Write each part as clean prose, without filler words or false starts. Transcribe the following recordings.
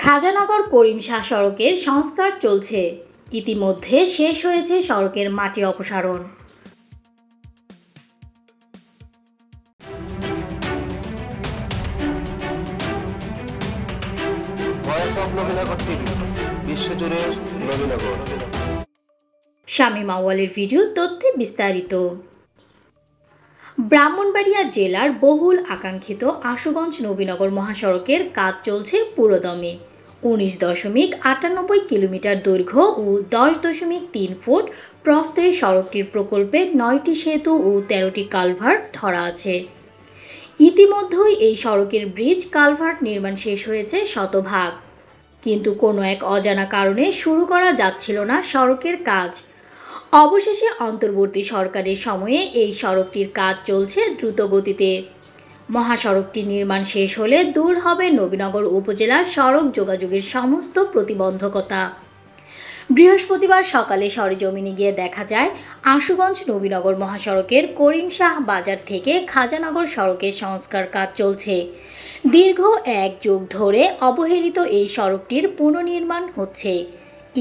খাজানগর করিম শাহ সড়কের সংস্কার চলছে। ইতিমধ্যে শেষ হয়েছে সড়কের মাটি অপসারণ। শামীম আউয়ালের ভিডিও তথ্যে বিস্তারিত। ব্রাহ্মণবাড়িয়া জেলার বহুল আকাঙ্ক্ষিত আশুগঞ্জ নবীনগর মহাসড়কের কাজ চলছে পুরোদমে। 19.98 কিলোমিটার দৈর্ঘ্য ও 10.3 ফুট প্রস্থের সড়কটির প্রকল্পে 9টি সেতু ও 13টি কালভার্ট ধরা আছে। ইতিমধ্যেই এই সড়কের ব্রিজ কালভার্ট নির্মাণ শেষ হয়েছে শতভাগ, কিন্তু কোনো এক অজানা কারণে শুরু করা যাচ্ছিল না সড়কের কাজ। অবশেষে অন্তর্বর্তী সরকারের সময়ে এই সড়কটির কাজ চলছে দ্রুত গতিতে। মহাসড়কটি নির্মাণ শেষ হলে দূর হবে নবীনগর উপজেলার সড়ক যোগাযোগের সমস্ত প্রতিবন্ধকতা। বৃহস্পতিবার সকালে সরেজমিনে গিয়ে দেখা যায়, আশুগঞ্জ নবীনগর মহাসড়কের করিম শাহ বাজার থেকে খাজানগর সড়কের সংস্কার কাজ চলছে। দীর্ঘ 1 যুগ ধরে অবহেলিত এই সড়কটির পুনর্নির্মাণ হচ্ছে।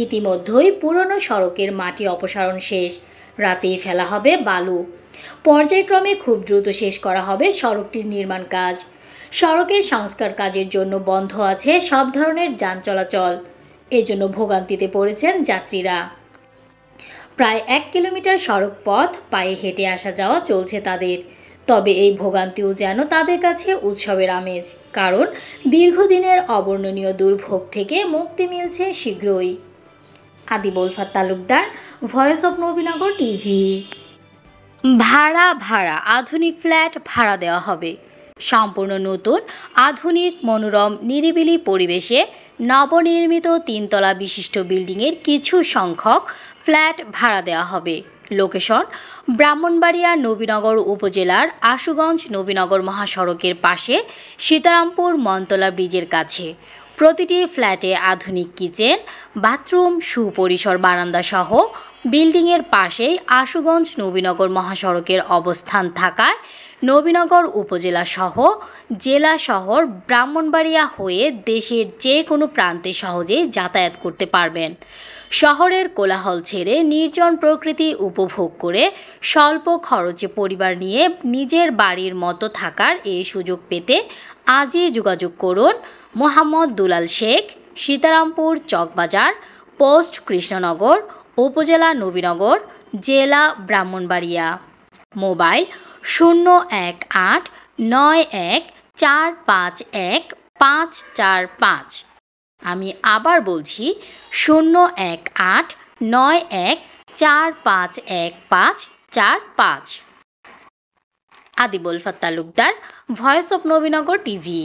ইতিমধ্যেই পুরনো সড়কের মাটি অপসারণ শেষ, রাতেই ফেলা হবে বালু। পর্যায়ক্রমে খুব দ্রুত শেষ করা হবে সড়কটির নির্মাণ কাজ। সড়কের সংস্কার কাজের জন্য বন্ধ আছে সব ধরনের যান চলাচল। এজন্য ভোগান্তিতে পড়েছেন যাত্রীরা। প্রায় 1 কিলোমিটার সড়ক পথ পায়ে হেঁটে আসা যাওয়া চলছে তাদের। তবে এই ভোগান্তিও যেন তাদের কাছে উৎসবের আমেজ, কারণ দীর্ঘদিনের অবর্ণনীয় দুর্ভোগ থেকে মুক্তি মিলছে শীঘ্রই। আদিবুল ফাত Talukdar, voice of Nabinagar TV. ভাড়া আধুনিক ফ্ল্যাট ভাড়া দেওয়া হবে। সম্পূর্ণ নতুন, আধুনিক, মনোরম, নিরিবিলি পরিবেশে নবনির্মিত 3 তলা বিশিষ্ট বিল্ডিংয়ের কিছু সংখ্যক ফ্ল্যাট ভাড়া দেওয়া হবে। লোকেশন: ব্রাহ্মণবাড়িয়া নবীনগর উপজেলার আশুগঞ্জ নবীনগর মহাসড়কের পাশে সীতারামপুর মনতলা ব্রিজের কাছে। প্রতিটি ফ্ল্যাটে আধুনিক কিচেন, বাথরুম, সুপরিসর বারান্দা সহ বিল্ডিংয়ের পাশেই আশুগঞ্জ নবীনগর মহাসড়কের অবস্থান থাকায় নবীনগর উপজেলা সহ জেলা শহর ব্রাহ্মণবাড়িয়া হয়ে দেশের যে কোনো প্রান্তে সহজেই যাতায়াত করতে পারবেন। শহরের কোলাহল ছেড়ে নির্জন প্রকৃতি উপভোগ করে স্বল্প খরচে পরিবার নিয়ে নিজের বাড়ির মতো থাকার এই সুযোগ পেতে আজই যোগাযোগ করুন মোহাম্মদ দুলাল শেখ, সীতারামপুর চকবাজার, পোস্ট কৃষ্ণনগর, উপজেলা নবীনগর, জেলা ব্রাহ্মণবাড়িয়া। মোবাইল 01891451545। আমি আবার বলছি 01891451545। আদিবুল ফাত Talukdar, voice of Nabinagar TV.